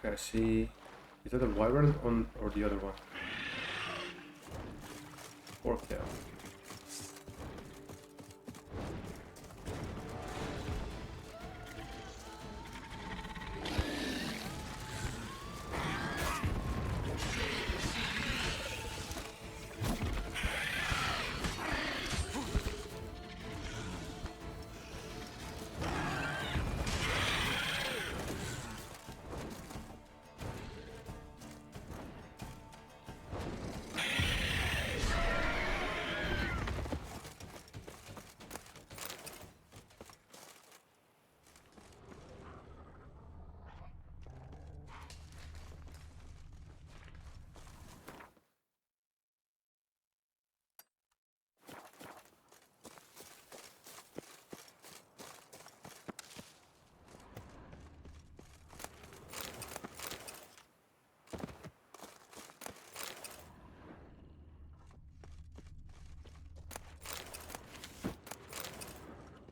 Okay, I see. Is that a wyvern on or the other one? Fork tail.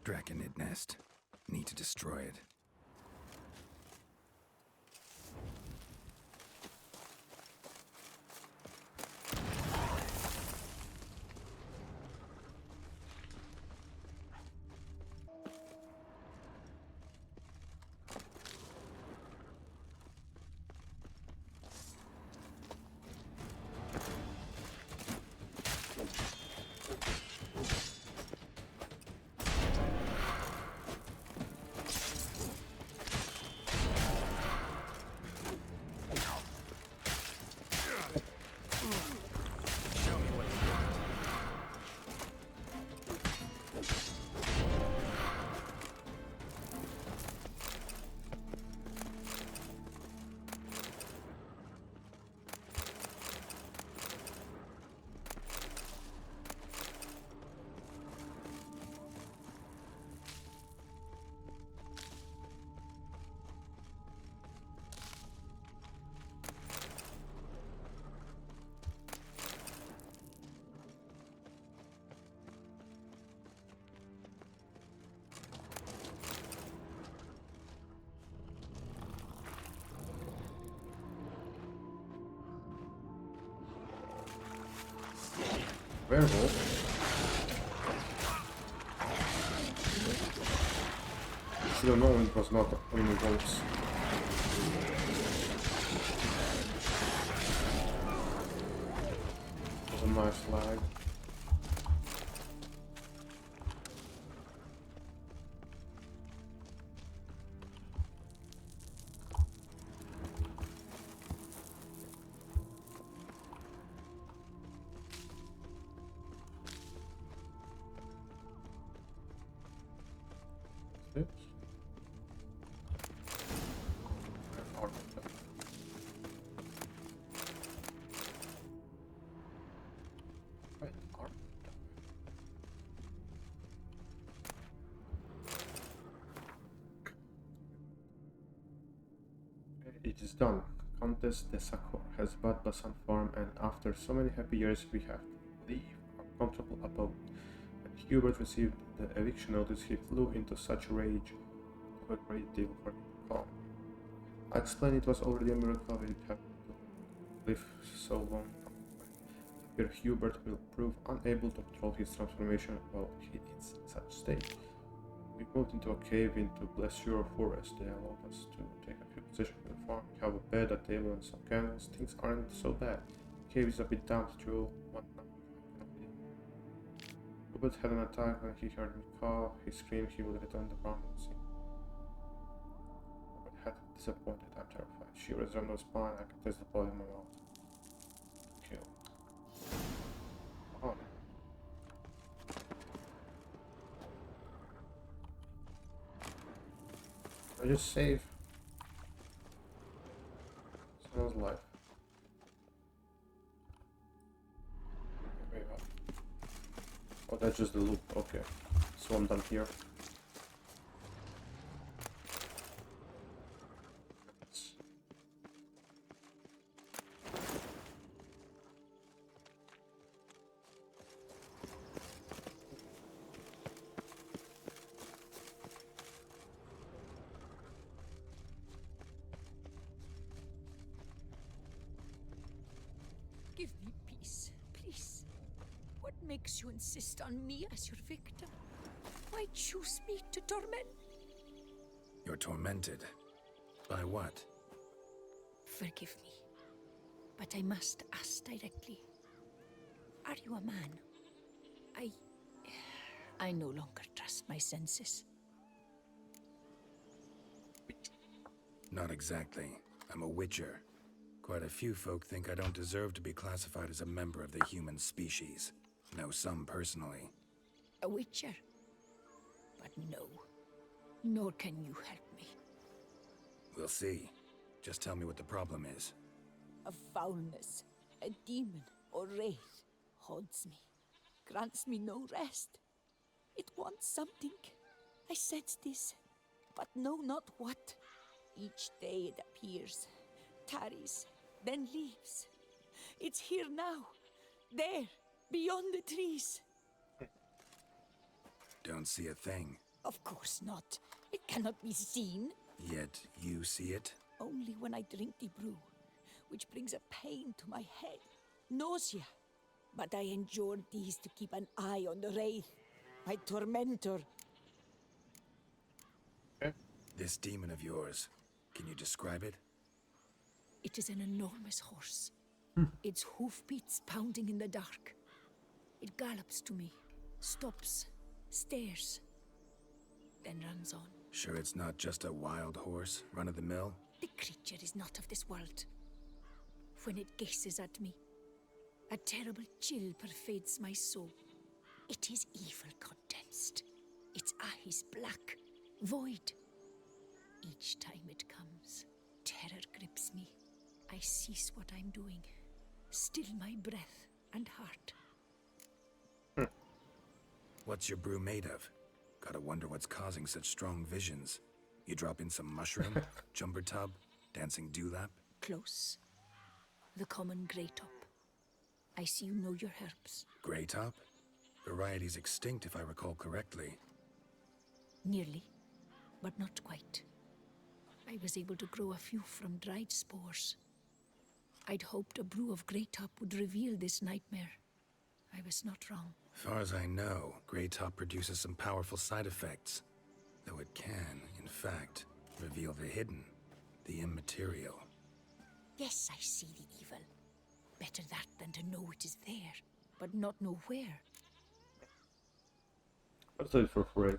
Draconid nest. Need to destroy it. Werewolf. Should have known it was not only wolves. It was a nice flag. It is done. Countess de Sacco has bought Basan Farm, and after so many happy years, we have to leave our comfortable abode. When Hubert received the eviction notice, he flew into such rage. It was a great deal for him to calm. I explained it was already a miracle we didn't have to live so long. Here Hubert will prove unable to control his transformation while he is in such state. We moved into a cave into Blessure Forest. They allowed us to take a few possessions of the farm. We have a bed, a table, and some candles. Things aren't so bad. The cave is a bit damp, Jewel. What now? Hubert had an attack when he heard me call. He screamed he would return the ground and see. Hubert had disappointed. I'm terrified. She was on the spine. I can taste the blood in my mouth. Kill. Oh. I just save someone's life. Wait, what? Oh, that's just the loop. Okay, so I'm done here. Give me peace, please. What makes you insist on me as your victim? Why choose me to torment? You're tormented. By what? Forgive me, but I must ask directly. Are you a man? I no longer trust my senses. Not exactly. I'm a witcher. Quite a few folk think I don't deserve to be classified as a member of the human species. Know some personally. A witcher? But no, nor can you help me. We'll see. Just tell me what the problem is. A foulness, a demon or wraith haunts me, grants me no rest. It wants something. I sense this, but know not what. Each day it appears, tarries, then leaves. It's here now, there, beyond the trees. Don't see a thing. Of course not. It cannot be seen. Yet you see it? Only when I drink the brew, which brings a pain to my head, nausea. But I endured these to keep an eye on the wraith, my tormentor. This demon of yours, can you describe it? It is an enormous horse. Its hoofbeats pounding in the dark. It gallops to me, stops, stares, then runs on. Sure it's not just a wild horse, run-of-the-mill? The creature is not of this world. When it gazes at me, a terrible chill pervades my soul. It is evil condensed. Its eyes black, void. Each time it comes, terror grips me. I cease what I'm doing, still my breath and heart. What's your brew made of? Gotta wonder what's causing such strong visions. You drop in some mushroom, jumper tub, dancing dewlap? Close. The common grey top. I see you know your herbs. Grey top? Variety's extinct if I recall correctly. Nearly, but not quite. I was able to grow a few from dried spores. I'd hoped a brew of grey top would reveal this nightmare. I was not wrong. Far as I know, grey top produces some powerful side effects. Though it can, in fact, reveal the hidden, the immaterial. Yes, I see the evil. Better that than to know it is there, but not know where. What's that for free?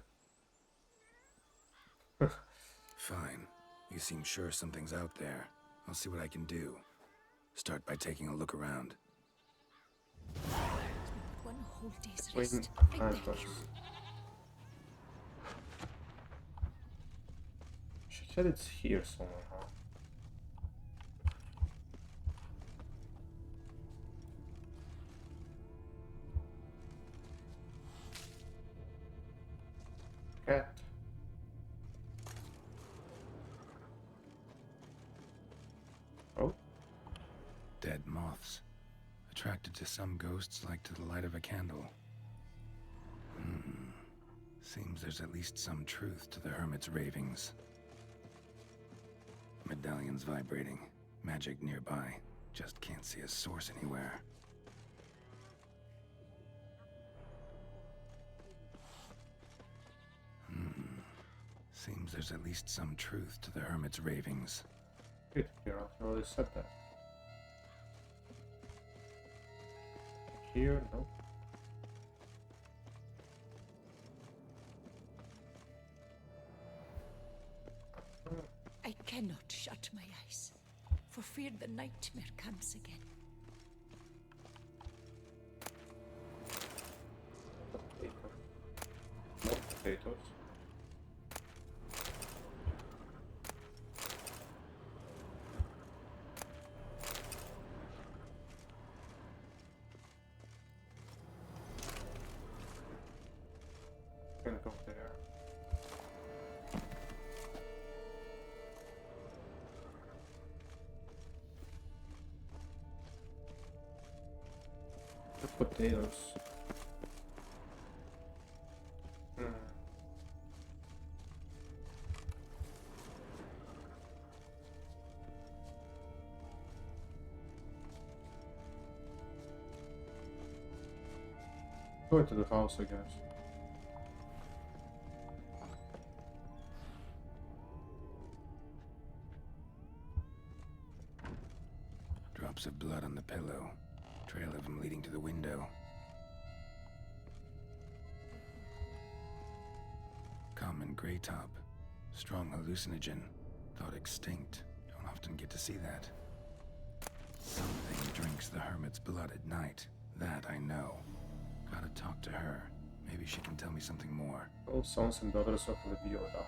Fine. You seem sure something's out there. I'll see what I can do. Start by taking a look around. One whole day's Equine rest. I beg Phantoms. you. She said it's here somewhere, huh? Cat. Oh, Dead moths. Attracted to some ghosts like to the light of a candle. Seems there's at least some truth to the hermit's ravings. Medallion's vibrating. Magic nearby. Just can't see a source anywhere. Seems there's at least some truth to the hermit's ravings. wait, here, I already said that. Here, no. I cannot shut my eyes, for fear the nightmare comes again. Potato. More potatoes. Can go there. The potatoes. Go into the house, I guess. Drops of blood on the pillow. Trail of them leading to the window. Common gray top. Strong hallucinogen. Thought extinct. Don't often get to see that. Something drinks the hermit's blood at night. That I know. Gotta talk to her. Maybe she can tell me something more. O sons and daughters of Lebioda,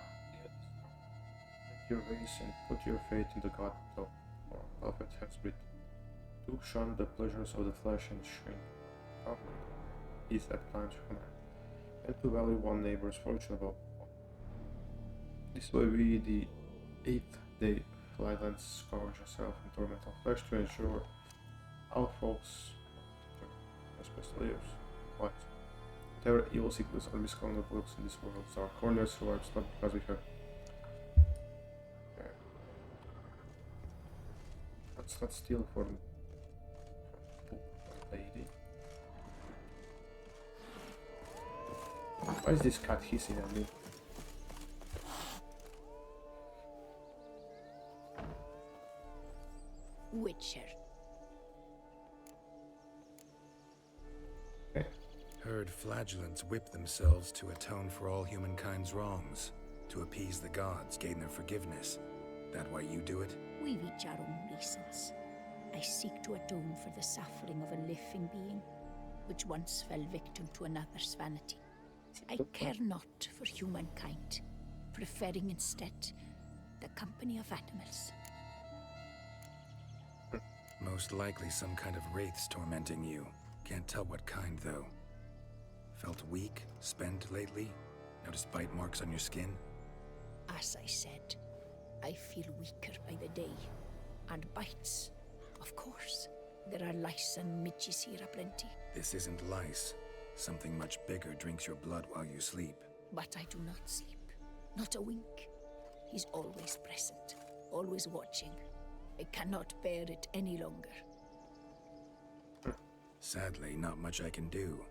make your ways and put your faith in the God of our prophet has written. To shun the pleasures of the flesh and shrink from is at times command, and to value one neighbor's fortune above all. This way we, the 8th day, Highlands scourge ourselves in torment of flesh to ensure our folks, especially lives, lives. Whatever evil secrets or misconduct lurks in this world, our corners survives not because we have. Let's not steal from a lady. Why is this cat hissing at me? Witcher. Okay. Heard flagellants whip themselves to atone for all humankind's wrongs. To appease the gods, gain their forgiveness. That why you do it? We've each our own reasons. I seek to atone for the suffering of a living being, which once fell victim to another's vanity. I care not for humankind, preferring instead the company of animals. Most likely some kind of wraiths tormenting you. Can't tell what kind, though. Felt weak, spent lately? Noticed bite marks on your skin? As I said, I feel weaker by the day. And bites, of course. There are lice and midges here aplenty. This isn't lice. Something much bigger drinks your blood while you sleep. But I do not sleep. Not a wink. He's always present, always watching. I cannot bear it any longer. Sadly, not much I can do.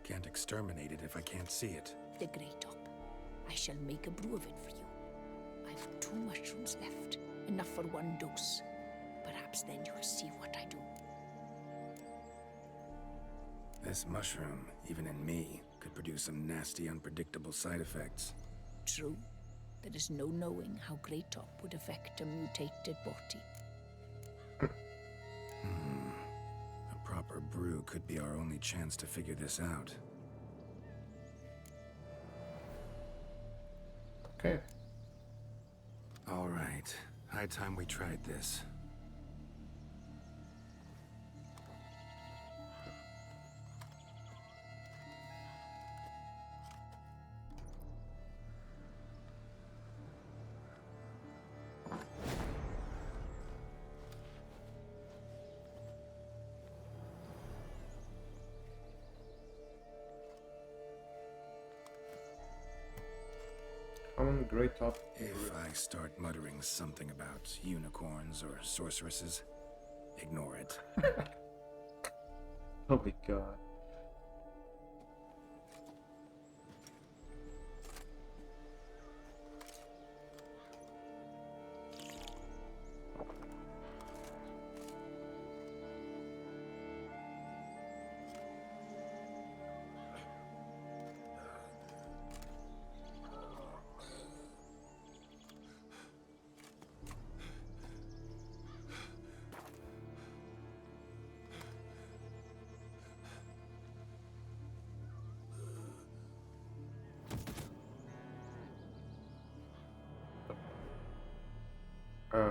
Can't exterminate it if I can't see it. The Grey Top. I shall make a brew of it for you. I've 2 mushrooms left, enough for 1 dose. Perhaps then you'll see what I do. This mushroom, even in me, could produce some nasty, unpredictable side effects. True. There is no knowing how Grey Top would affect a mutated body. A proper brew could be our only chance to figure this out. Okay. All right. High time we tried this. Common Grey Top. If I start muttering something about unicorns or sorceresses, ignore it. Oh my god.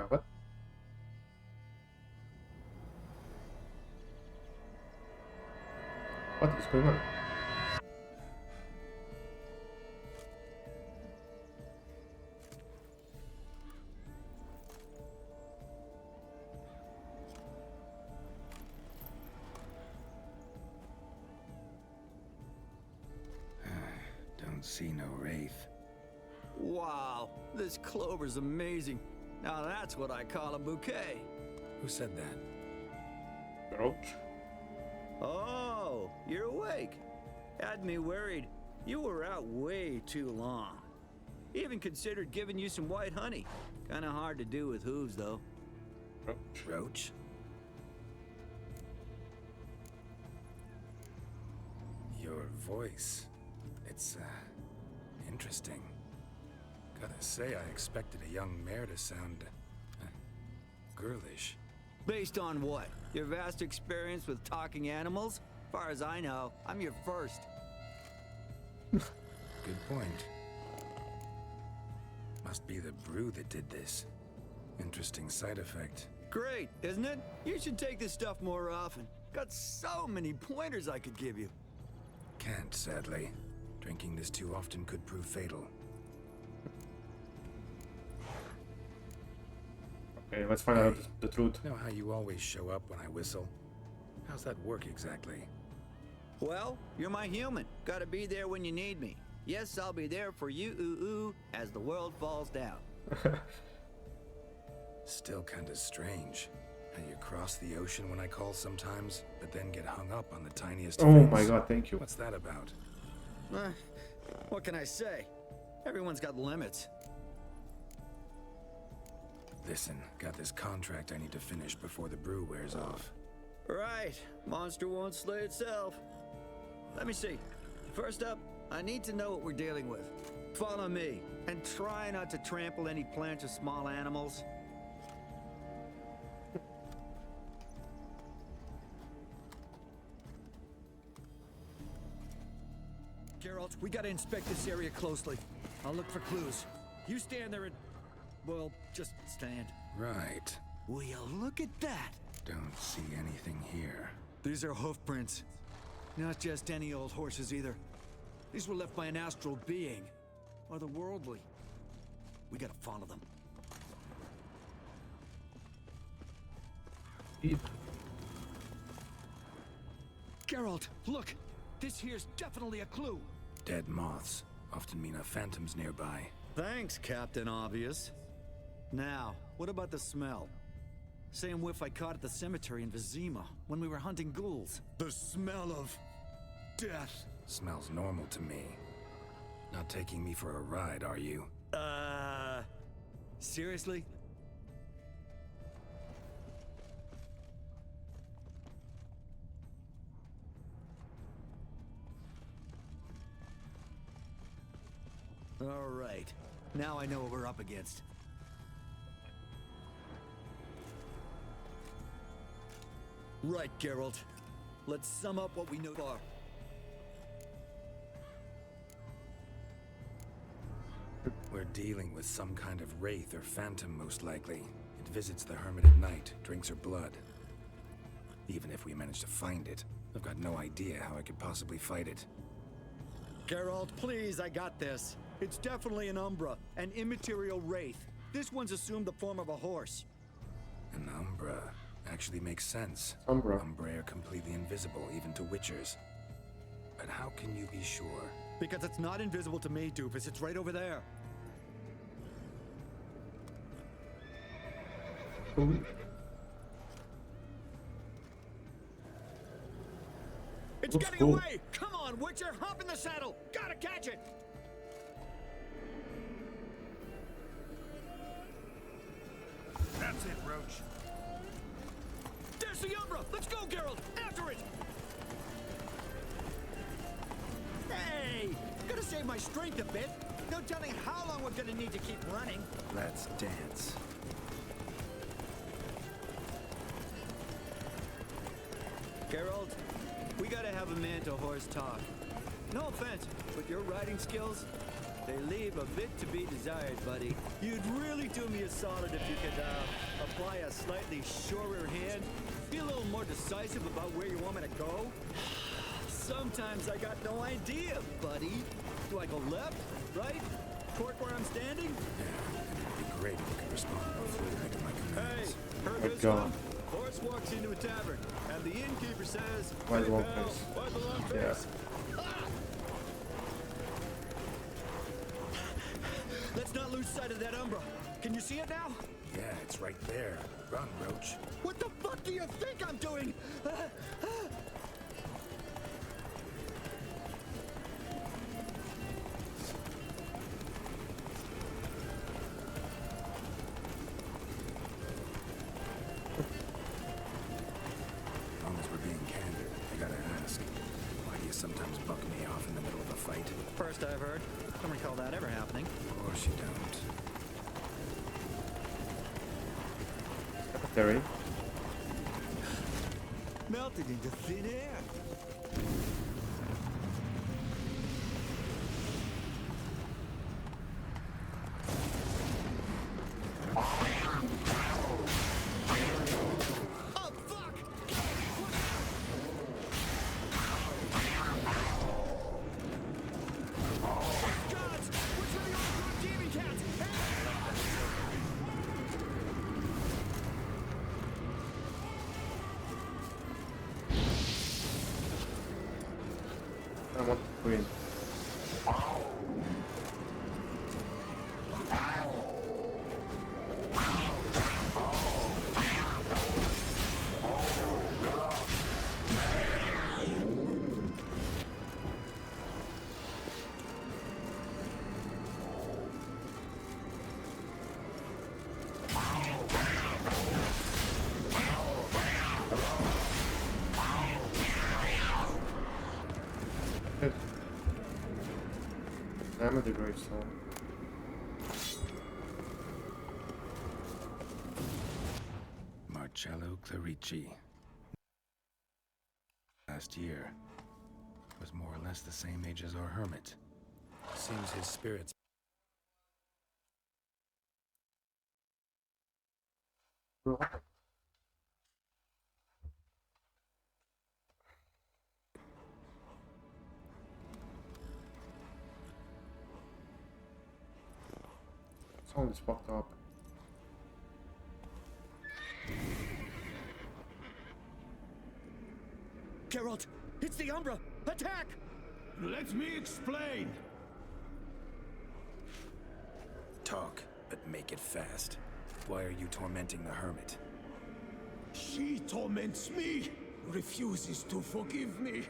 What? What is going on? Don't see no wraith. Wow, this clover's amazing. Now that's what I call a bouquet. Who said that? Roach? Oh, you're awake. Had me worried. You were out way too long. Even considered giving you some white honey. Kinda hard to do with hooves, though. Roach. Roach? Your voice. It's, interesting. Gotta say, I expected a young mare to sound, girlish. Based on what? Your vast experience with talking animals? Far as I know, I'm your first. Good point. Must be the brew that did this. Interesting side effect. Great, isn't it? You should take this stuff more often. Got so many pointers I could give you. Can't, sadly. Drinking this too often could prove fatal. Okay, let's find out the truth. Know how you always show up when I whistle? How's that work exactly? Well, you're my human. Gotta be there when you need me. Yes, I'll be there for you, ooh, as the world falls down. Still kinda strange. How you cross the ocean when I call sometimes, but then get hung up on the tiniest Oh fence. my god, thank you. What's that about? What can I say? Everyone's got limits. Listen, got this contract I need to finish before the brew wears off. Right. Monster won't slay itself. Let me see. First up, I need to know what we're dealing with. Follow me, and try not to trample any plants or small animals. Geralt, we gotta inspect this area closely. I'll look for clues. You stand there and... well, just stand. Right. Will you look at that? Don't see anything here. These are hoof prints. Not just any old horses either. These were left by an astral being. Otherworldly. We gotta follow them. Geralt, look! This here's definitely a clue. Dead moths often mean a phantom's nearby. Thanks, Captain Obvious. Now, what about the smell? Same whiff I caught at the cemetery in Vizima when we were hunting ghouls. The smell of... death. Smells normal to me. Not taking me for a ride, are you? Seriously? All right. Now I know what we're up against. Right, Geralt. Let's sum up what we know far. We're dealing with some kind of wraith or phantom, most likely. It visits the hermit at night, drinks her blood. Even if we manage to find it, I've got no idea how I could possibly fight it. Geralt, please, I got this. It's definitely an Umbra, an immaterial wraith. This one's assumed the form of a horse. An Umbra actually makes sense. Umbra. Umbra are completely invisible, even to witchers. But how can you be sure? Because it's not invisible to me, Doofus. It's right over there. Ooh. It's Looks getting cool. away! Come on, Witcher! Hop in the saddle! Gotta catch it! That's it, Roach. There's the Umbra! Let's go, Geralt! After it! Hey! Gotta save my strength a bit. No telling how long we're gonna need to keep running. Let's dance. Geralt, we gotta have a man-to-horse talk. No offense, but your riding skills, they leave a bit to be desired, buddy. You'd really do me a solid if you could, apply a slightly surer hand. Be a little more decisive about where you want me to go. Sometimes I got no idea, buddy. Do I go left, right, torque where I'm standing? Yeah, and it'd be great if you could respond more fluidly to my Hey, commands. heard My this God. one? Horse walks into a tavern, and the innkeeper says, Why the "Hey, long pal, face?" why the long Yeah. face?" Ah! Let's not lose sight of that Umbra. Can you see it now? Yeah, it's right there. Run, Roach. What the fuck do you think I'm doing? first I've heard. Don't recall that ever happening. Of course you don't. Secretary. Melted into thin air. I want to win. I'm at the gravestone. Marcello Clarici. Last year was more or less the same age as our hermit. Seems his spirits. Sound is fucked up. Geralt, it's the Umbra! Attack! Let me explain. Talk, but make it fast. Why are you tormenting the hermit? She torments me, refuses to forgive me.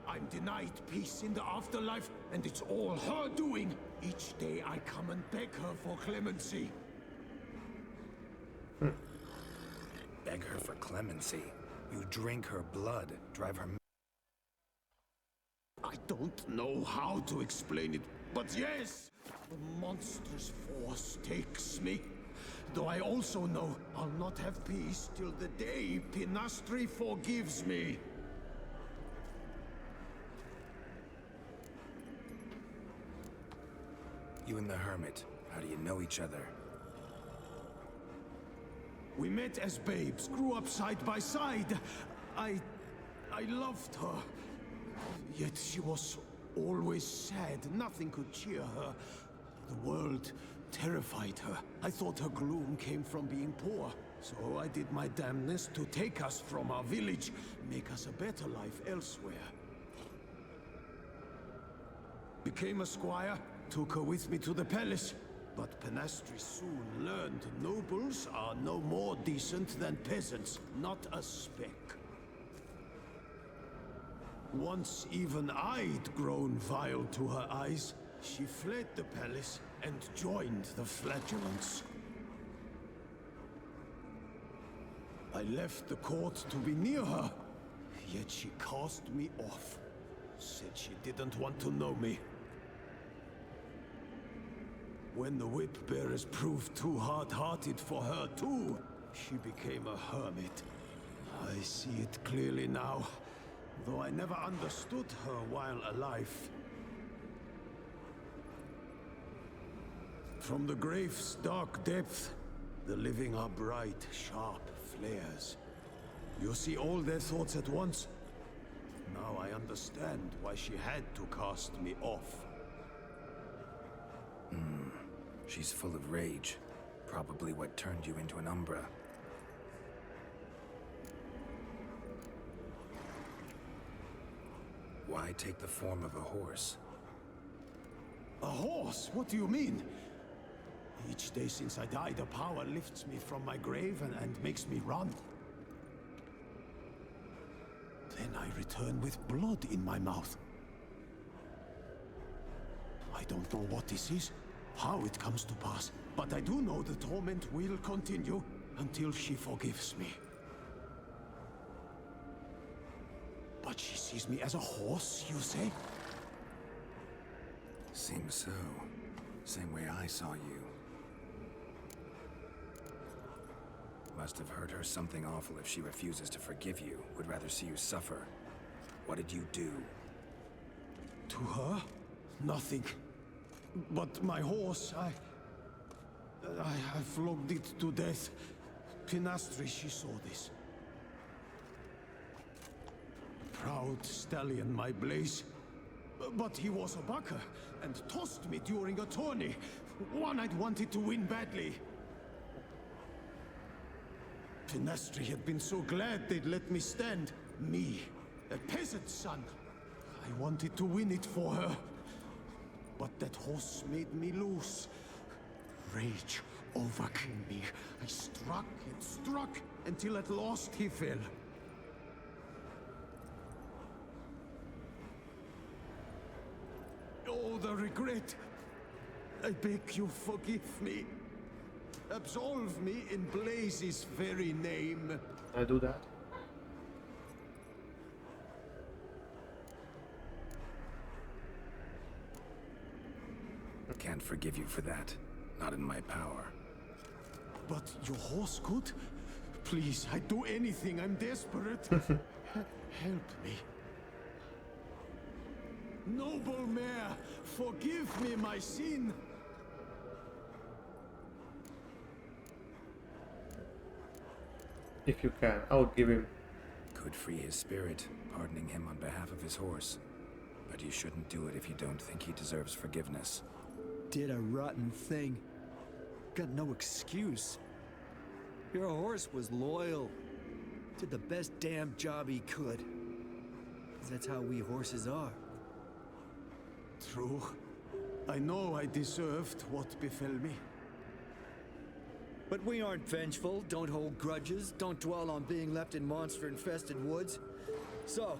I'm denied peace in the afterlife, and it's all her doing. Each day I come and beg her for clemency. Beg her for clemency. You drink her blood, drive her. I don't know how to explain it, but yes, the monstrous force takes me. Though I also know I'll not have peace till the day Pinastri forgives me. You and the hermit, how do you know each other? We met as babes, grew up side by side. I loved her. Yet she was always sad. Nothing could cheer her. The world terrified her. I thought her gloom came from being poor. So I did my damnedest to take us from our village, make us a better life elsewhere. Became a squire, took her with me to the palace. But Pinastri soon learned nobles are no more decent than peasants, not a speck. Once even I'd grown vile to her eyes, she fled the palace and joined the flagellants. I left the court to be near her, yet she cast me off. Said she didn't want to know me. When the whip-bearers proved too hard-hearted for her too, she became a hermit. I see it clearly now, though I never understood her while alive. From the grave's dark depth, the living are bright, sharp flares. You see all their thoughts at once. Now I understand why she had to cast me off. She's full of rage. Probably what turned you into an Umbra. Why take the form of a horse? A horse? What do you mean? Each day since I died, a power lifts me from my grave and makes me run. Then I return with blood in my mouth. I don't know what this is, how it comes to pass, but I do know the torment will continue until she forgives me. But she sees me as a horse, you say? Seems so. Same way I saw you. Must have hurt her something awful if she refuses to forgive you. Would rather see you suffer. What did you do? To her? Nothing. But my horse, I flogged it to death. Pinastri, she saw this. Proud stallion, my Blaze. But he was a bucker, and tossed me during a tourney. One I'd wanted to win badly. Pinastri had been so glad they'd let me stand. Me, a peasant's son. I wanted to win it for her. But that horse made me lose. Rage overcame me. I struck and struck, until at last he fell. Oh, the regret. I beg you, forgive me. Absolve me in Blaze's very name. I do that. Can't forgive you for that. Not in my power. But your horse could? Please, I'd do anything. I'm desperate. Help me. Noble mare, forgive me my sin. If you can, I'll give him. Could free his spirit, pardoning him on behalf of his horse. But you shouldn't do it if you don't think he deserves forgiveness. Did a rotten thing. Got no excuse. Your horse was loyal. Did the best damn job he could. 'Cause that's how we horses are. True. I know I deserved what befell me. But we aren't vengeful, don't hold grudges, don't dwell on being left in monster-infested woods. So,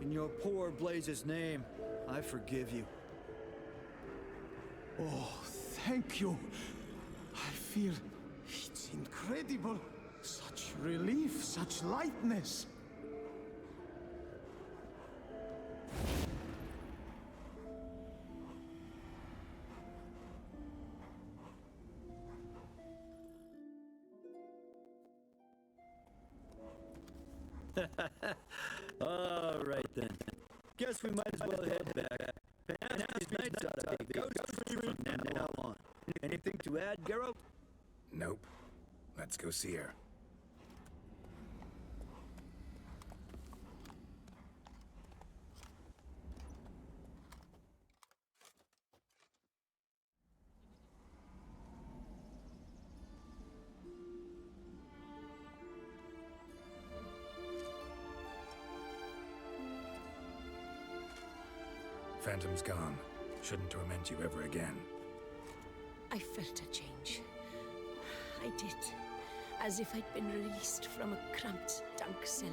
in your poor Blaze's name, I forgive you. Oh, thank you. I feel it's incredible. Such relief, such lightness. All right then. Guess we might as well head back. Panasti's nights ought to be ghost-free from now on. Anything to add, Geralt? Nope. Let's go see her. Phantom's gone. Shouldn't torment you ever again. I felt a change. I did. As if I'd been released from a cramped, dank cellar.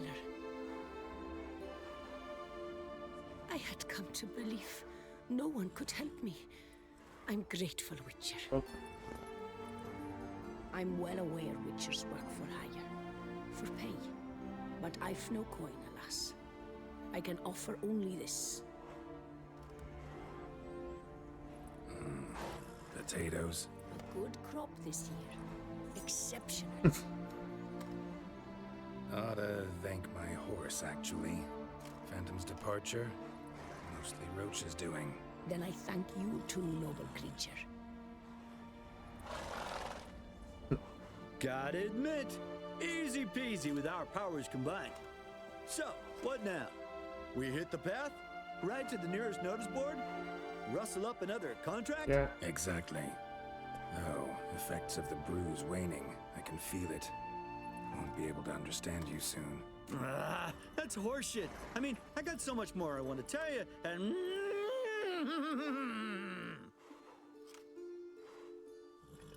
I had come to believe no one could help me. I'm grateful, Witcher. Okay. I'm well aware Witchers work for hire, for pay. But I've no coin, alas. I can offer only this. Potatoes. A good crop this year. Exceptional. Ought to thank my horse, actually. Phantom's departure, mostly Roach's doing. Then I thank you too, noble creature. Gotta admit, easy peasy with our powers combined. So, what now? We hit the path? Ride to the nearest notice board? Rustle up another contract? Yeah. Exactly. Oh, effects of the bruise waning. I can feel it. Won't be able to understand you soon. Ah, that's horseshit. I mean, I got so much more I want to tell you, and...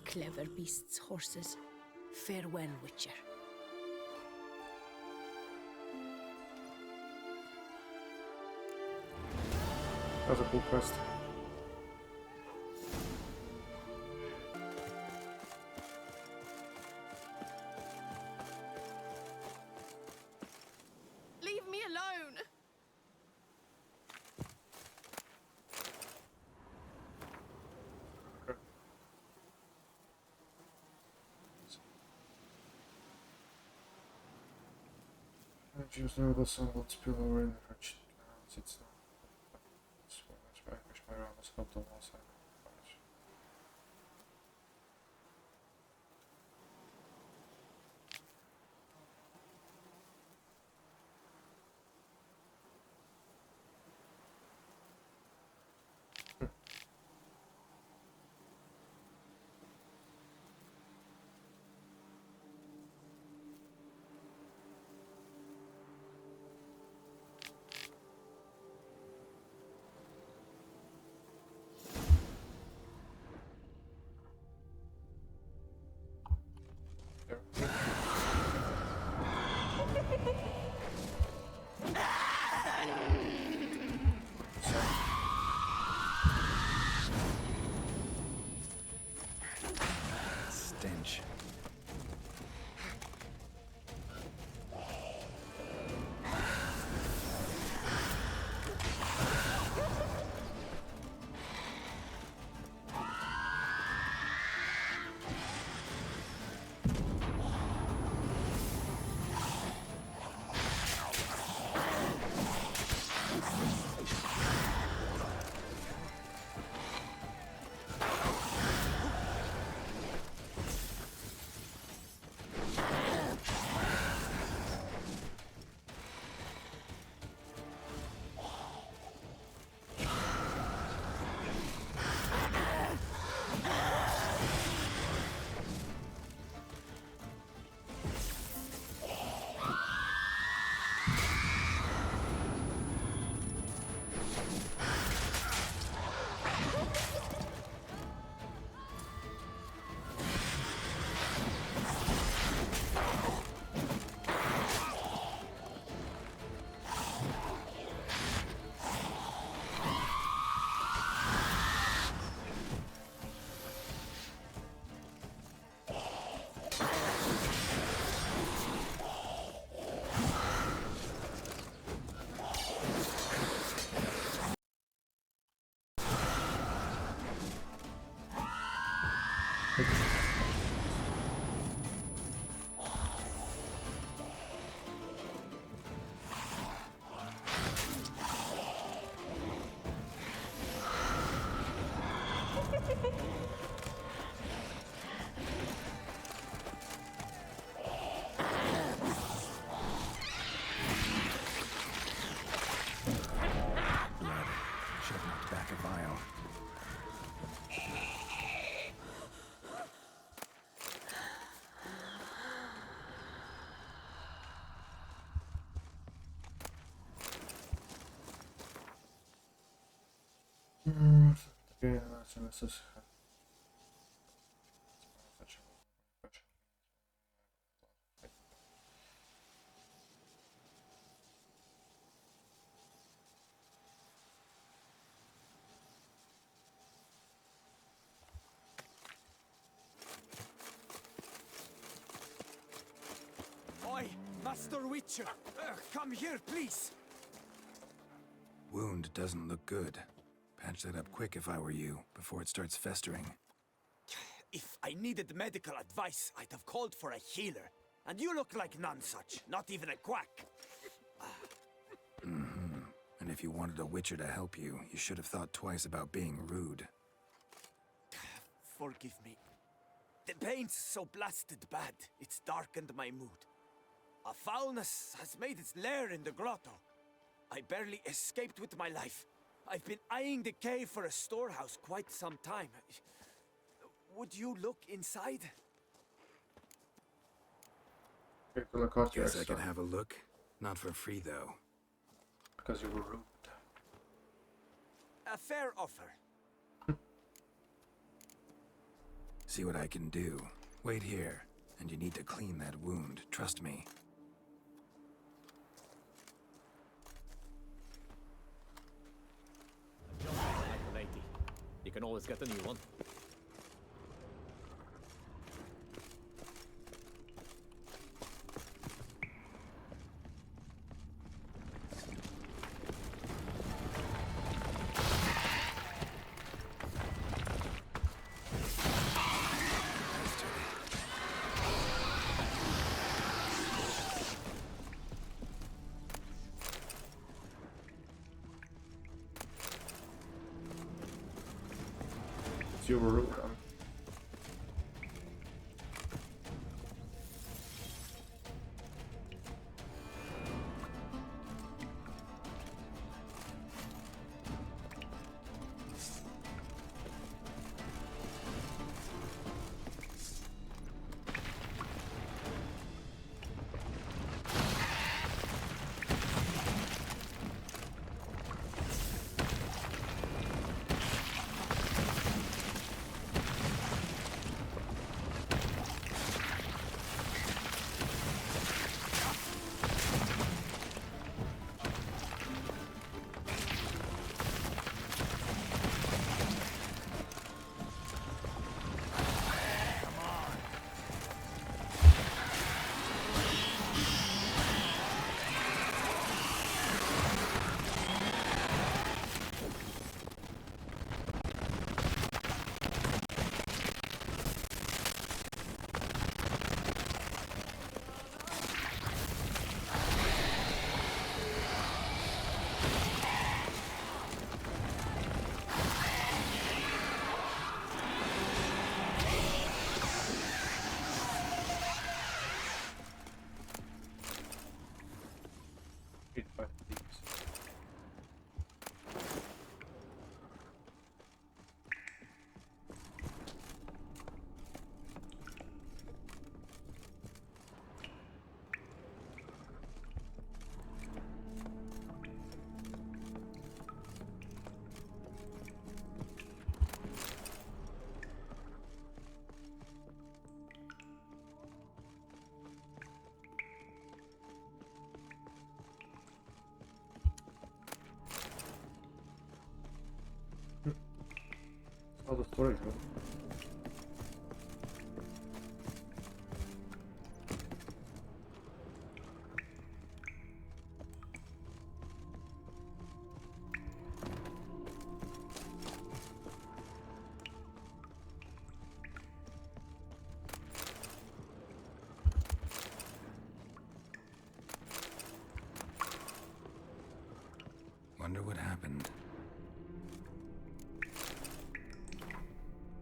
Clever beasts, horses. Farewell, Witcher. That was a cool quest. Leave me alone! Just know the sun will spill over in her cheek. It's not. It's when I wish my rivals helped the wall side. Stench. Okay, so this is Oi, Master Witcher! Come here, please! Wound doesn't look good. Patch that up quick if I were you, before it starts festering. If I needed medical advice, I'd have called for a healer. And you look like none such, not even a quack. And if you wanted a Witcher to help you, you should have thought twice about being rude. Forgive me. The pain's so blasted bad, it's darkened my mood. A foulness has made its lair in the grotto. I barely escaped with my life. I've been eyeing the cave for a storehouse quite some time. Would you look inside? it's gonna cost you Guess I extra could have a look. Not for free, though. because you were rude. A fair offer. See what I can do. Wait here, and you need to clean that wound, trust me. Like the lady. You can always get a new one. you were rude. All the storage room. Wonder what happened.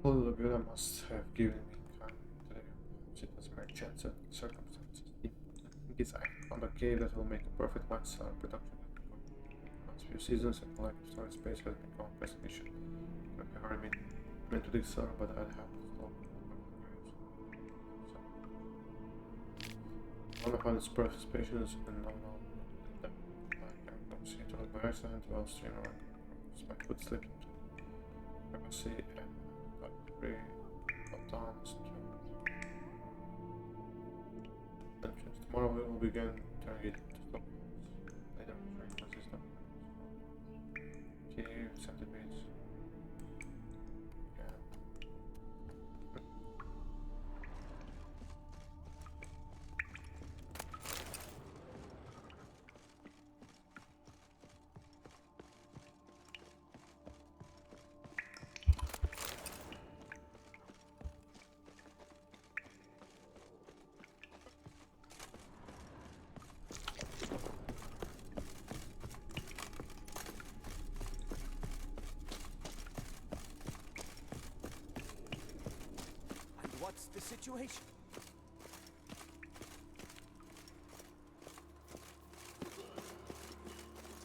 All the good I must have given me time today. It was mere chance and circumstances. In this I found a cave that will make a perfect match our production. Last few seasons and collective storage space has become a pressing issue. I never meant to dig cellar, but I'd have to stop. One of its perfect spacious and no that I can see to look by accident while streaming around. My foot slipped into privacy and free buttons to entrance. Tomorrow we will begin turning it to stop. Later, train system. Cave, centipedes. Yeah. What's the situation?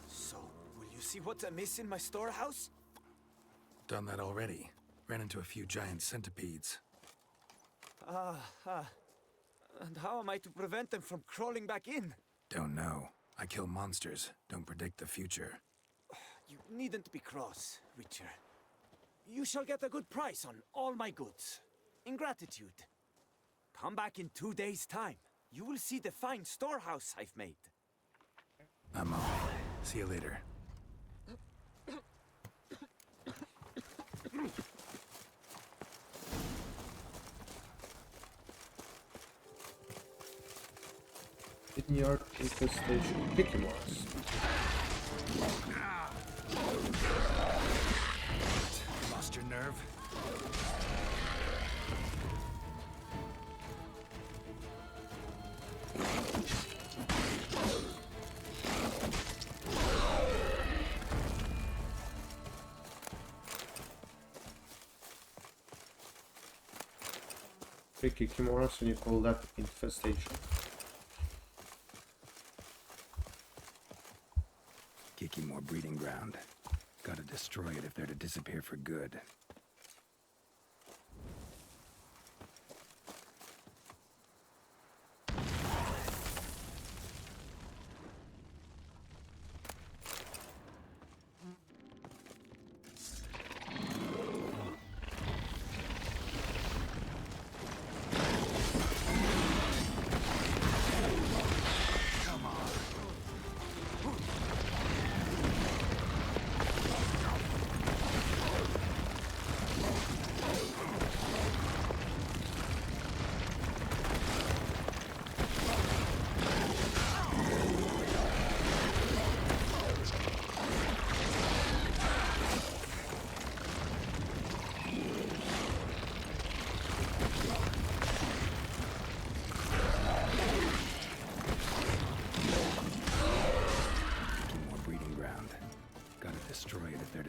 So, will you see what's amiss in my storehouse? Done that already. Ran into a few giant centipedes. And how am I to prevent them from crawling back in? Don't know. I kill monsters, don't predict the future. You needn't be cross, Witcher. You shall get a good price on all my goods. In gratitude. Come back in 2 days' time. You will see the fine storehouse I've made. I'm off. See you later. Vineyard infestation. Picky Mars. Lost your nerve? 3 Kikimuras and you call that infestation? Kikimore breeding ground. Gotta destroy it if they're to disappear for good.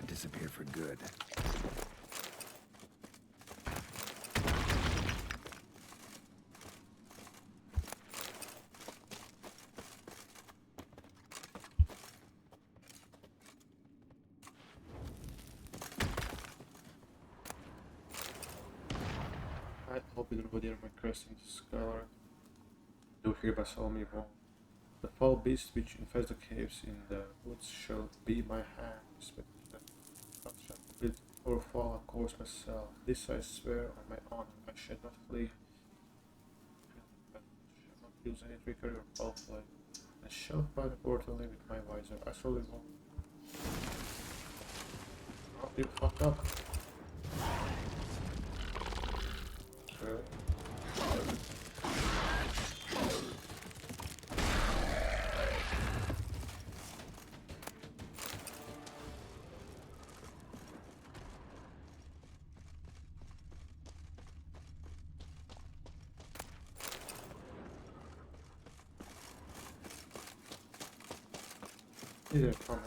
Disappear for good. I hope you don't my crest into Skylar. Do hereby saw me wrong. The foul beast which infests the caves in the woods shall be my hand, respected. Shall build or fall a course myself. This I swear on my honor. I shall not flee. I shall not use any trickery or foul play. I shall fight accordingly with my visor. I surely won't. Oh, you fucked up. Really? They're coming.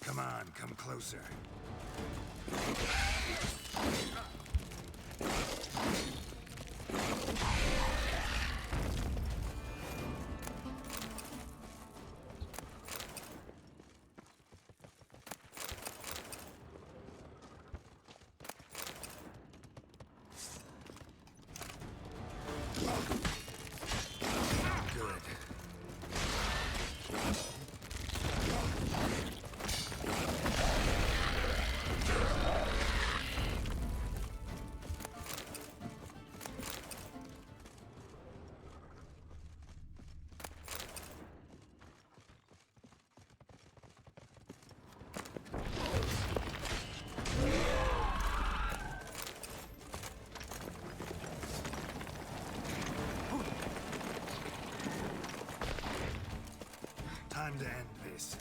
Come on, come closer. Time to end this.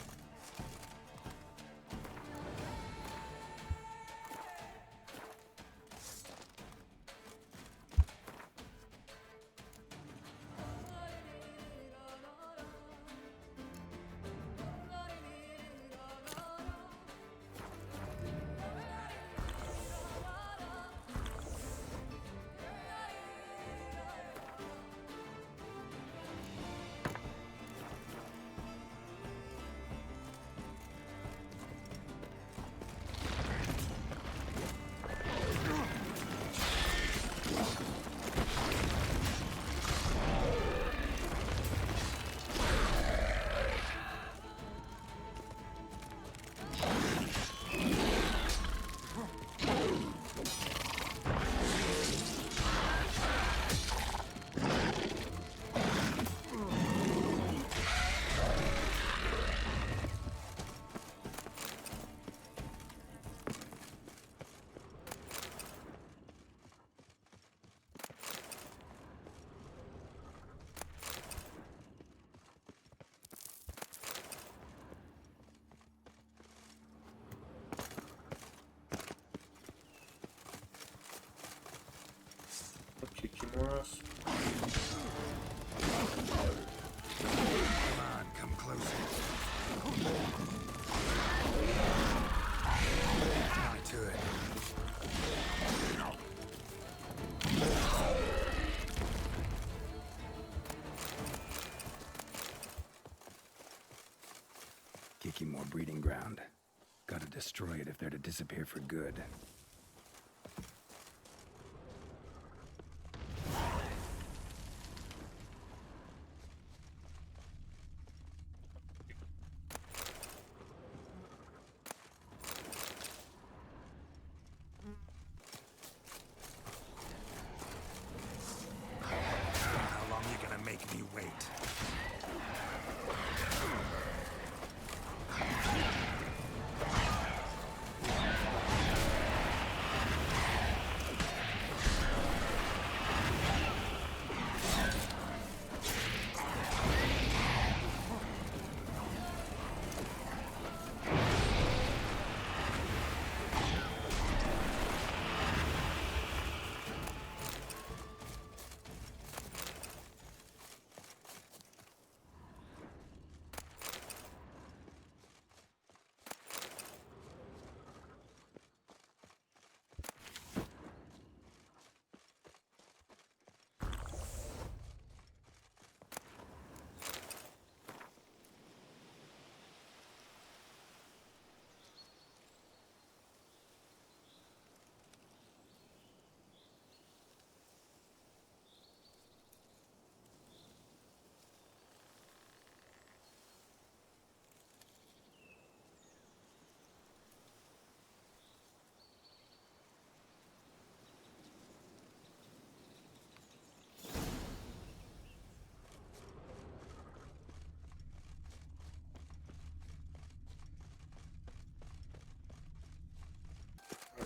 making more breeding ground. Gotta destroy it if they're to disappear for good. How long you gonna make me wait?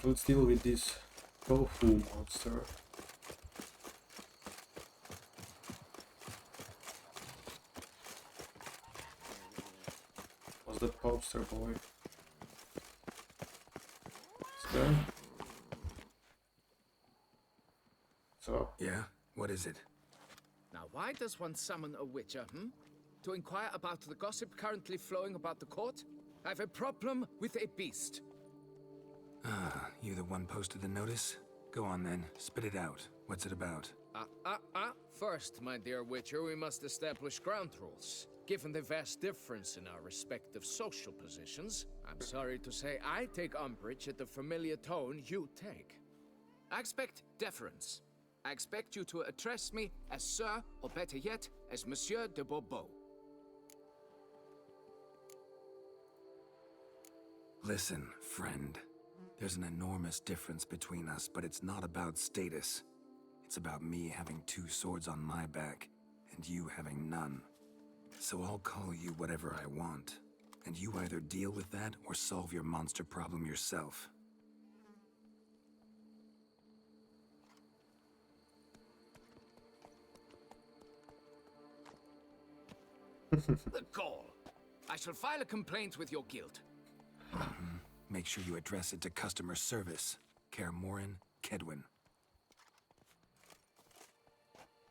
Let's deal with this Tofu monster. Was that poster boy? Is there? So, Yeah? What is it? Now, why does one summon a witcher, To inquire about the gossip currently flowing about the court? I have a problem with a beast. Ah, you the one posted the notice? Go on then, spit it out. What's it about? First, my dear witcher, we must establish ground rules. Given the vast difference in our respective social positions, I'm sorry to say I take umbrage at the familiar tone you take. I expect deference. I expect you to address me as Sir, or better yet, as Monsieur de Bourbeau. Listen, friend. There's an enormous difference between us, but it's not about status. It's about me having two swords on my back, and you having none. So I'll call you whatever I want, and you either deal with that or solve your monster problem yourself. The gall! I shall file a complaint with your guild. Make sure you address it to customer service. Kaer Morhen, Kedwin.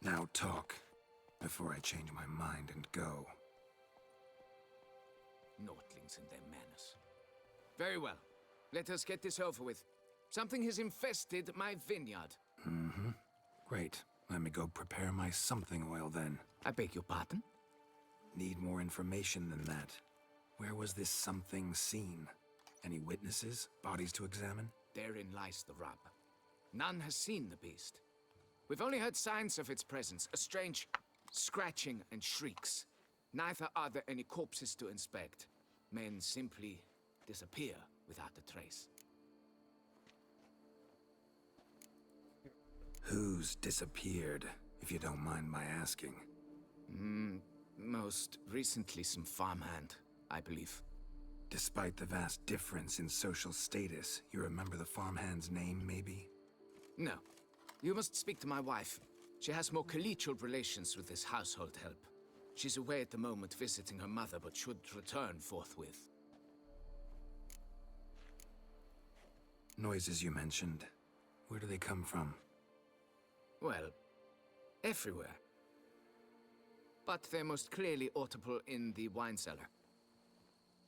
Now talk, before I change my mind and go. Notlings and their manners. Very well. Let us get this over with. Something has infested my vineyard. Great. Let me go prepare my something oil then. I beg your pardon? Need more information than that. Where was this something seen? Any witnesses? Bodies to examine? Therein lies the rub. None has seen the beast. We've only heard signs of its presence, a strange scratching and shrieks. Neither are there any corpses to inspect. Men simply disappear without a trace. Who's disappeared, if you don't mind my asking? Most recently some farmhand, I believe. Despite the vast difference in social status, you remember the farmhand's name, maybe? No. You must speak to my wife. She has more collegial relations with this household help. She's away at the moment visiting her mother, but should return forthwith. Noises you mentioned. Where do they come from? Well, everywhere. But they're most clearly audible in the wine cellar.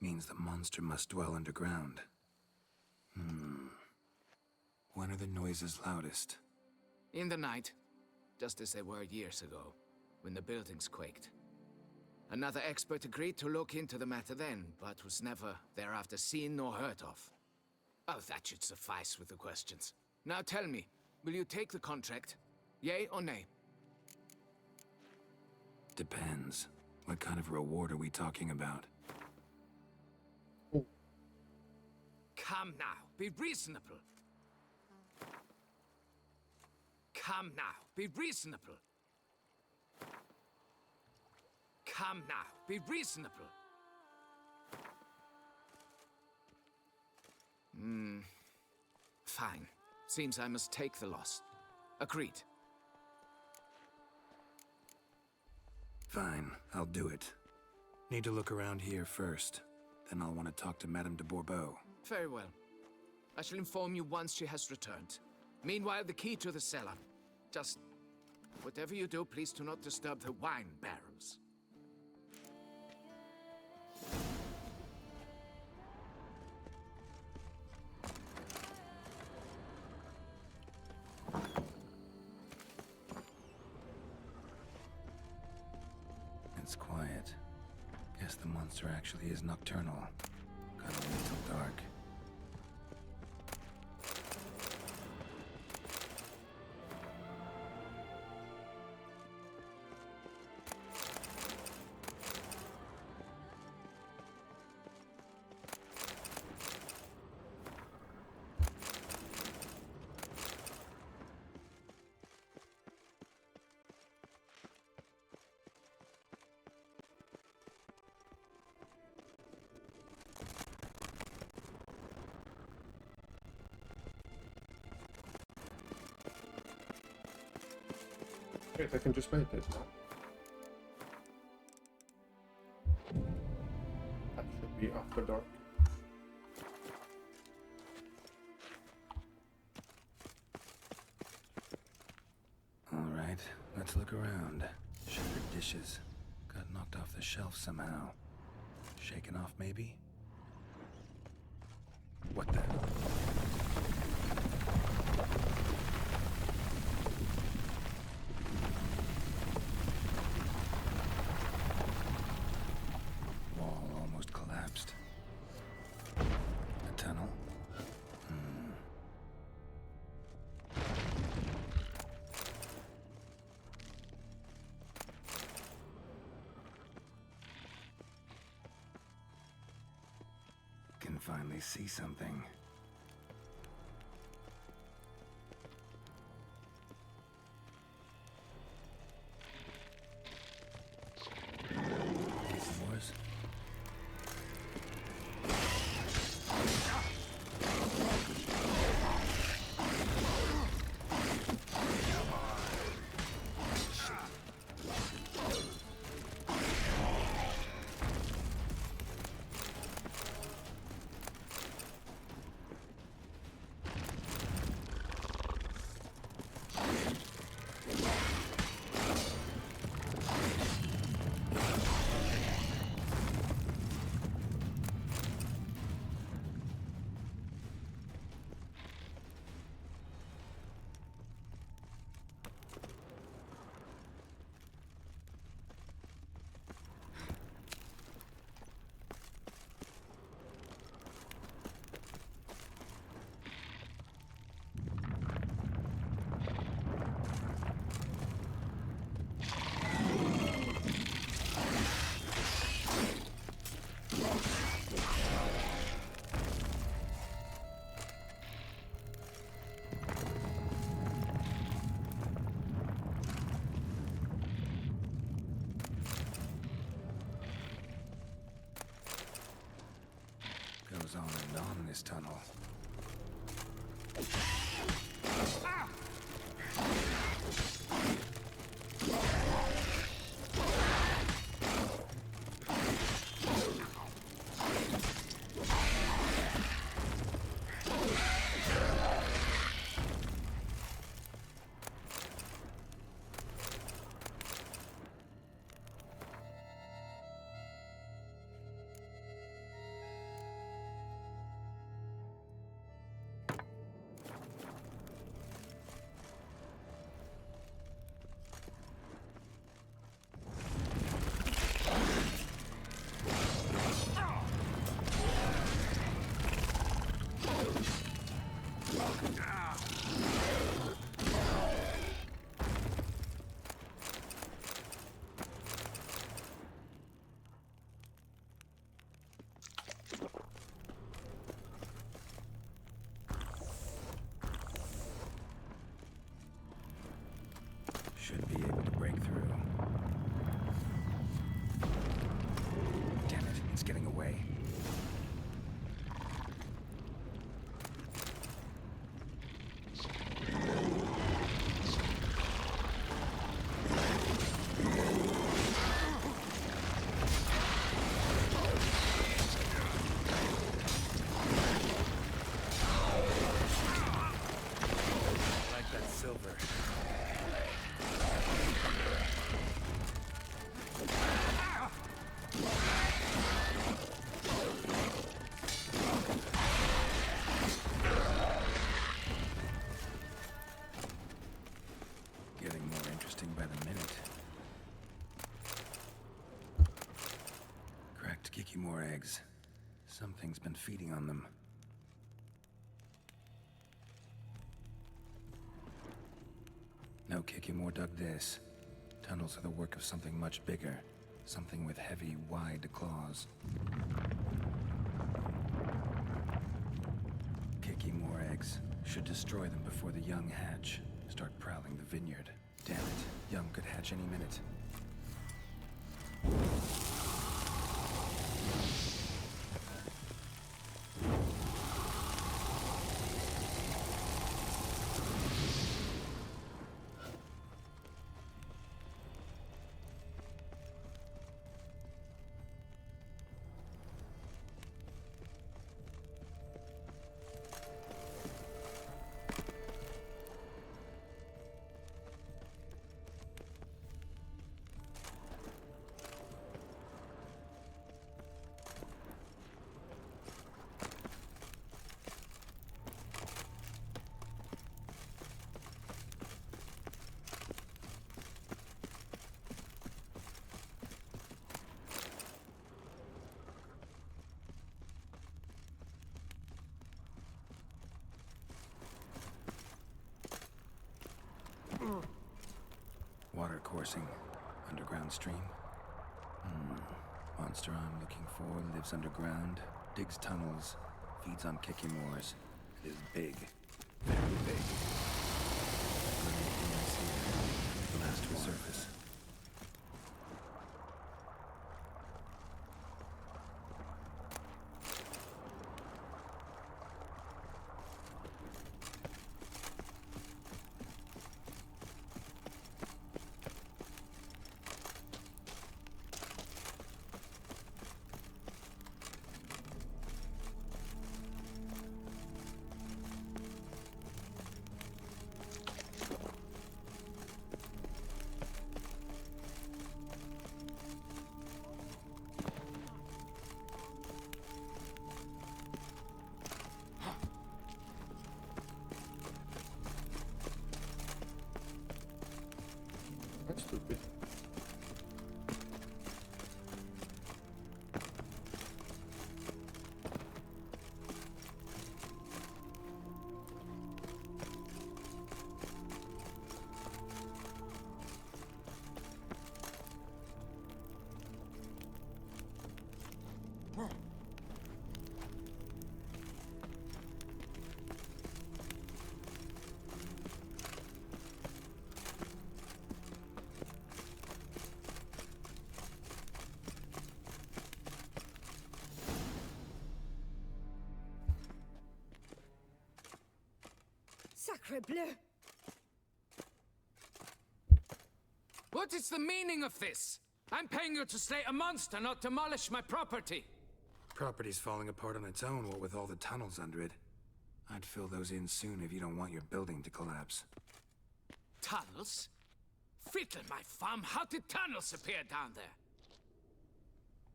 Means the monster must dwell underground. When are the noises loudest? In the night, just as they were years ago, when the buildings quaked. Another expert agreed to look into the matter then, but was never thereafter seen nor heard of. Oh, that should suffice with the questions. Now tell me, will you take the contract? Yay or nay? Depends. What kind of reward are we talking about? Come now, be reasonable. Come now, be reasonable. Come now, be reasonable. Fine. Seems I must take the loss. Agreed. Fine, I'll do it. Need to look around here first. Then I'll want to talk to Madame de Bourbeau. Very well. I shall inform you once she has returned. Meanwhile, the key to the cellar. Just... whatever you do, please do not disturb the wine barrels. It's quiet. Guess the monster actually is nocturnal. Gotta wait till dark. Wait, I can just wait it now. That should be after dark. Alright, let's look around. Shattered dishes. Got knocked off the shelf somehow. Shaken off, maybe? What the? Wall almost collapsed. A tunnel? Can finally see something. Yours? Goes on and on this tunnel. Should be able to break through. Damn it, it's getting away. More eggs. Something's been feeding on them. No Kikimore dug this. Tunnels are the work of something much bigger. Something with heavy, wide claws. Kikimore eggs. Should destroy them before the young hatch. Start prowling the vineyard. Damn it. Young could hatch any minute. Water coursing. Underground stream. Monster I'm looking for lives underground, digs tunnels, feeds on Kikimores. It is big. Very big. Anything I see there, last will surface. That's stupid. Sacre bleu! What is the meaning of this? I'm paying you to slay a monster, not demolish my property. Property's falling apart on its own, what with all the tunnels under it. I'd fill those in soon if you don't want your building to collapse. Tunnels? Fiddle my thumb, how did tunnels appear down there?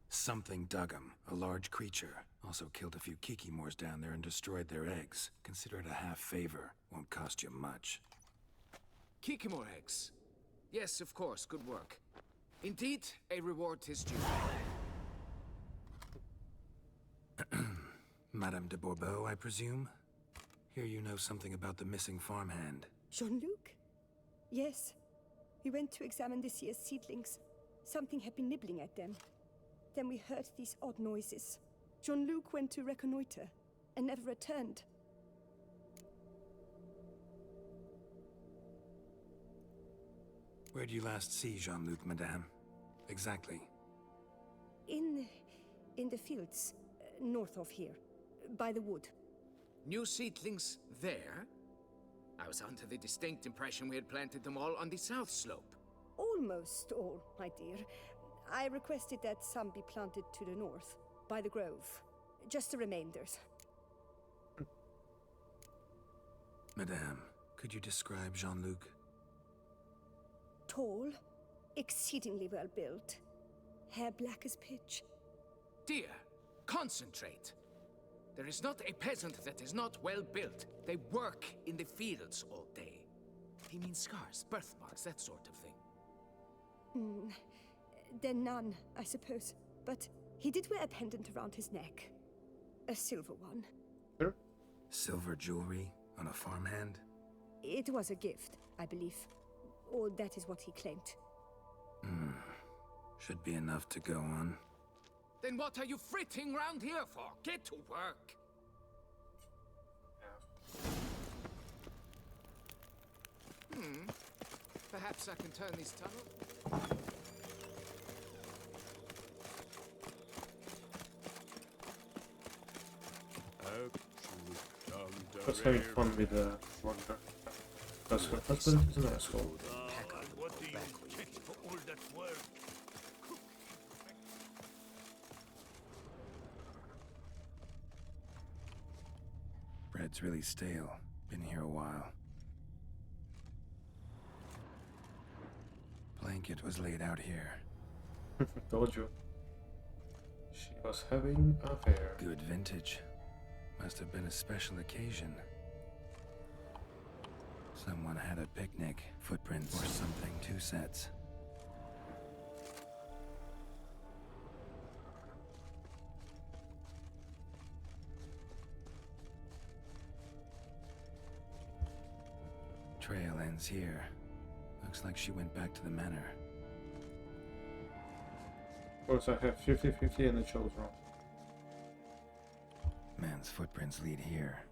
Something dug 'em. A large creature. Also killed a few Kikimores down there and destroyed their eggs. Consider it a half favor. Won't cost you much. Kikimore eggs. Yes, of course, good work. Indeed, a reward is due. Madame de Bourbeau, I presume? Here you know something about the missing farmhand. Jean-Luc? Yes. We went to examine this year's seedlings. Something had been nibbling at them. Then we heard these odd noises. Jean-Luc went to reconnoiter and never returned. Where do you last see Jean-Luc, madame? Exactly. In the fields, north of here, by the wood. New seedlings there? I was under the distinct impression we had planted them all on the south slope. Almost all, my dear. I requested that some be planted to the north, by the grove. Just the remainders. Madame, could you describe Jean-Luc? Tall, exceedingly well built, hair black as pitch. Dear, concentrate. There is not a peasant that is not well built. They work in the fields all day. He means scars, birthmarks, that sort of thing. Then none, I suppose. But he did wear a pendant around his neck. A silver one. Sure. Silver jewelry on a farmhand? It was a gift, I believe. Or that is what he claimed. Should be enough to go on. Then what are you fritting round here for? Get to work! Perhaps I can turn this tunnel? Just having fun with the worker. Because her husband is an asshole. What do you get for all that work? Bread's really stale. Been here a while. Blanket was laid out here. Told you. She was having an affair. Good vintage. Must have been a special occasion. Someone had a picnic, footprints or something, 2 sets. Trail ends here. Looks like she went back to the manor. Of course, I have 50-50 and I chose wrong. Man's footprints lead here.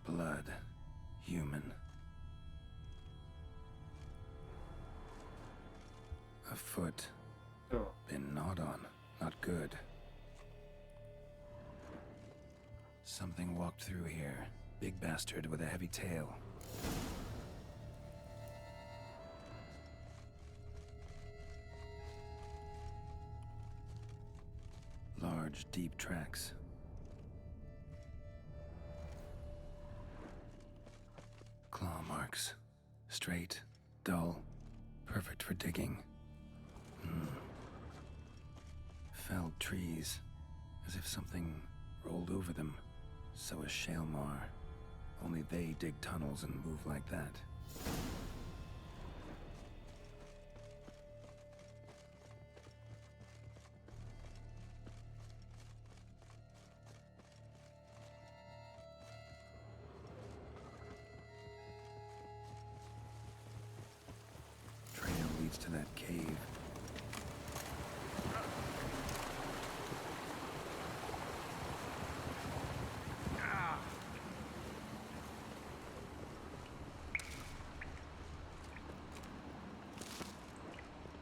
Blood. Human. A foot. Oh, Been gnawed on. Not good. Something walked through here. Big bastard with a heavy tail. Large, deep tracks. Claw marks. Straight, dull, perfect for digging. Felled trees, as if something rolled over them. So is Shaelmar. Only they dig tunnels and move like that. Trail leads to that cave.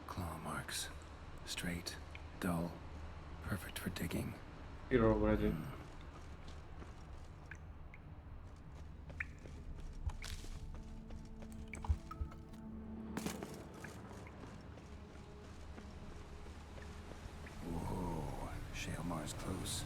Claw marks. Straight, dull, perfect for digging. here already. Whoa, Shaelmar's close.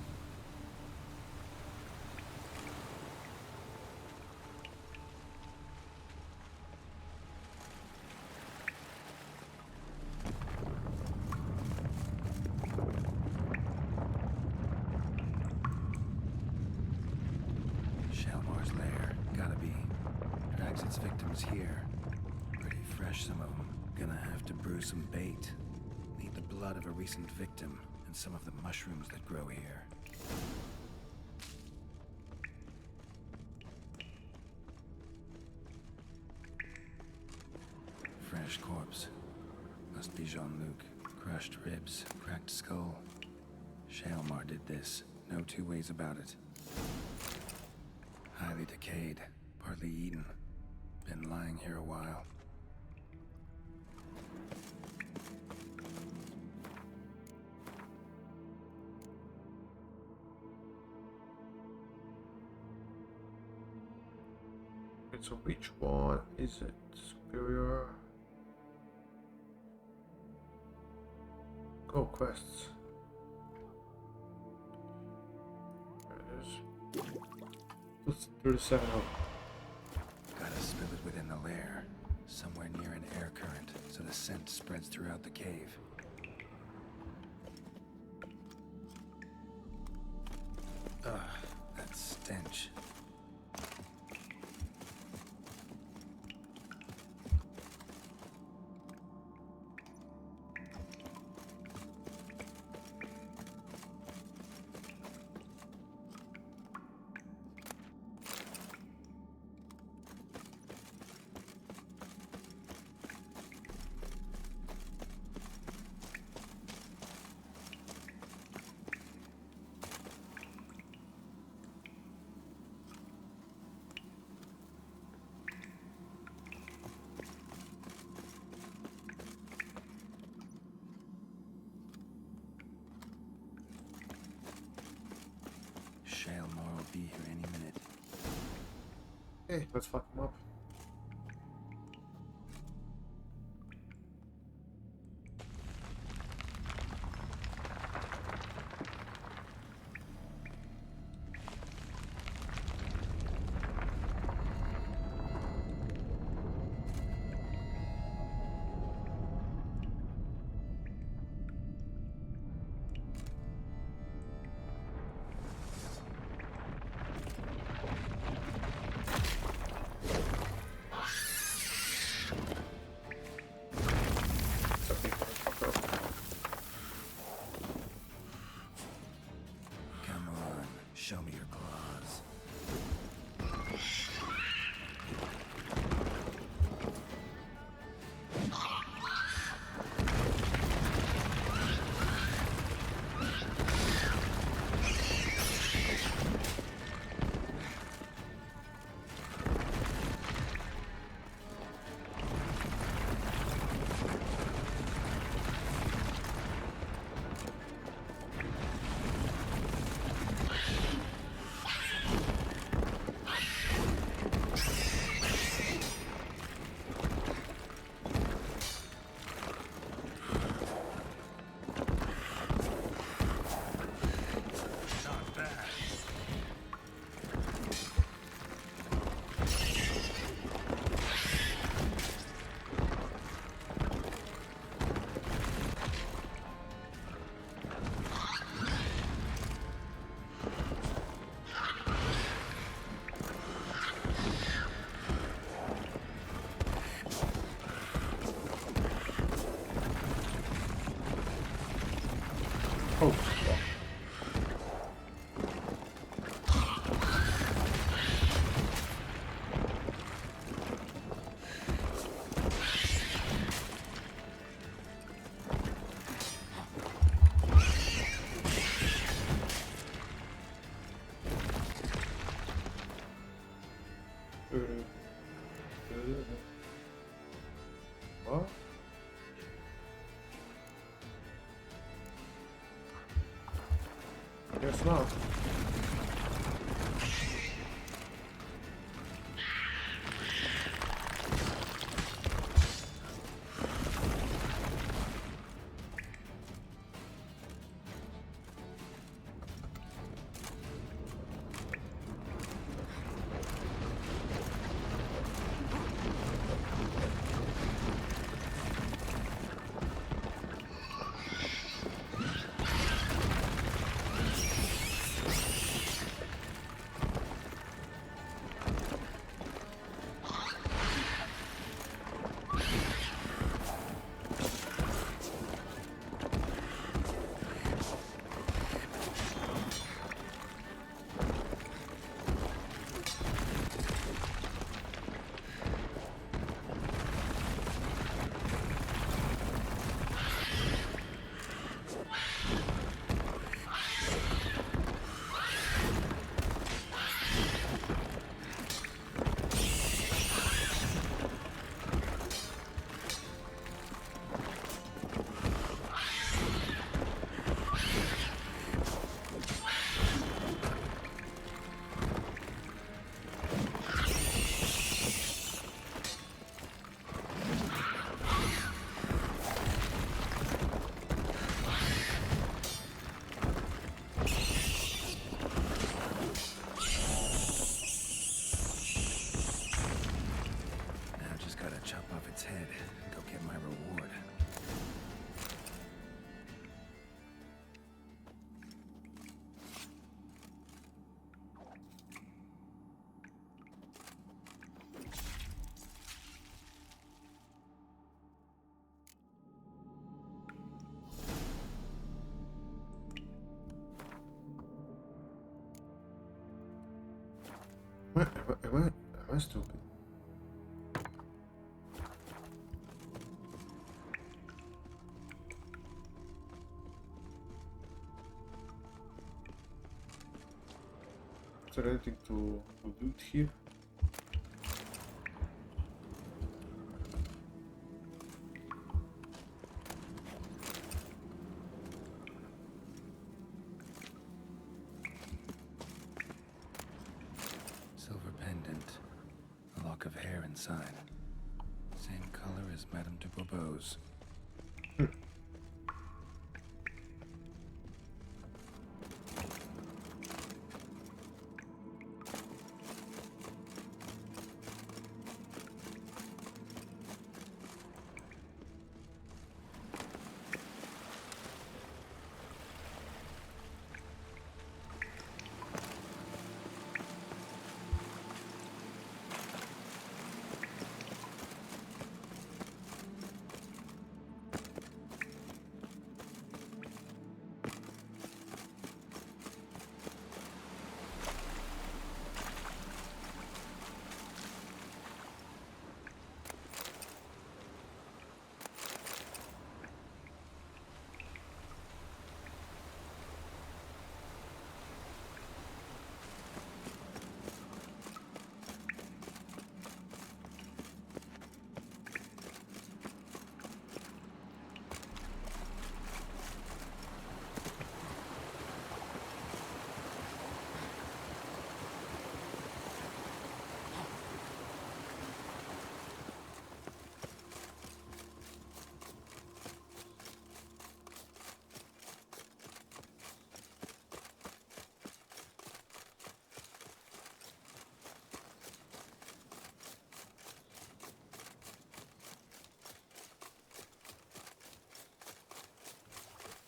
Shaelmar's lair, gotta be. Drags its victims here. Pretty fresh, some of them. Gonna have to brew some bait. Need the blood of a recent victim and some of the mushrooms that grow here. Fresh corpse. Must be Jean-Luc. Crushed ribs, cracked skull. Shaelmar did this. No two ways about it. Highly decayed, partly eaten. Been lying here a while. So which one is it? Superior? Go quests. There it is. Let's 37 up. Gotta spill it within the lair, somewhere near an air current, so the scent spreads throughout the cave. Ugh, that stench. Shaelmar will be here any minute. Hey, let's fuck him up. Come on, show me your claws. Oh, fuck. What? Guess not. Let's head and go get my reward. Am I stupid? Is there anything to loot here? Silver pendant. A lock of hair inside. Same color as Madame de Bourbeau's.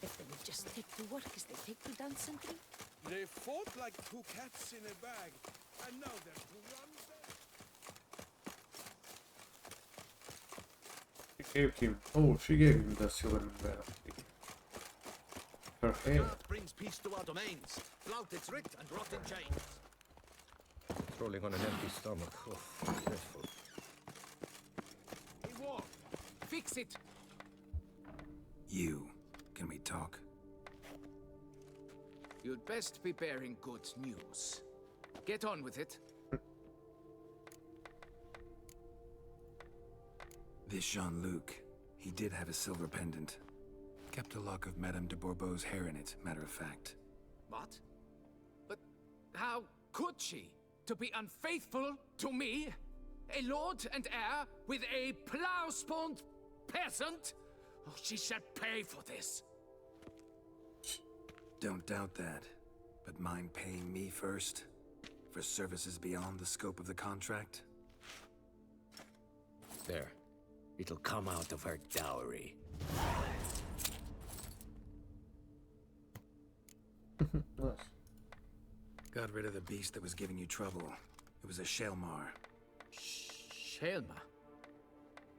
If they would just take to work as they take to dancing. They fought like two cats in a bag, and now they're to run back. She gave him. Oh, she gave him the silver medal. Her hair. Earth brings peace to our domains. Flout its writ and rot in chains. Trolling on an empty stomach. Oh, dreadful. Hey, War! Fix it! You. Can we talk? You'd best be bearing good news. Get on with it. This Jean-Luc, he did have a silver pendant. Kept a lock of Madame de Bourbeau's hair in it, matter of fact. What? But how could she? To be unfaithful to me? A lord and heir with a plow-spawned peasant? Oh, she shall pay for this. Don't doubt that. But mind paying me first? For services beyond the scope of the contract? There. It'll come out of her dowry. Nice. Got rid of the beast that was giving you trouble. It was a Shelmar. Shelma?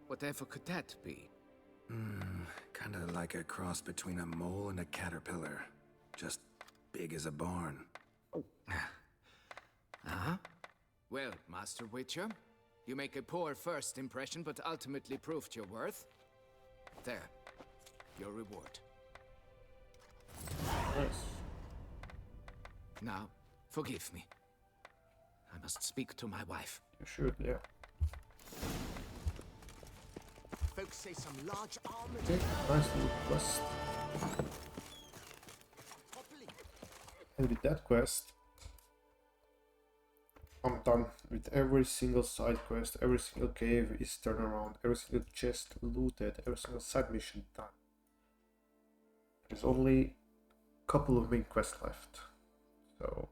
Whatever could that be? Kinda like a cross between a mole and a caterpillar. Just big as a barn. Uh-huh. Well, Master Witcher, you make a poor first impression, but ultimately proved your worth. There. Your reward. Nice. Now, forgive me. I must speak to my wife. You should, yeah. Folks say some large armored. Okay, nice little quest. And with that quest, I'm done with every single side quest, every single cave is turned around, every single chest looted, every single side mission done. There's only a couple of main quests left. So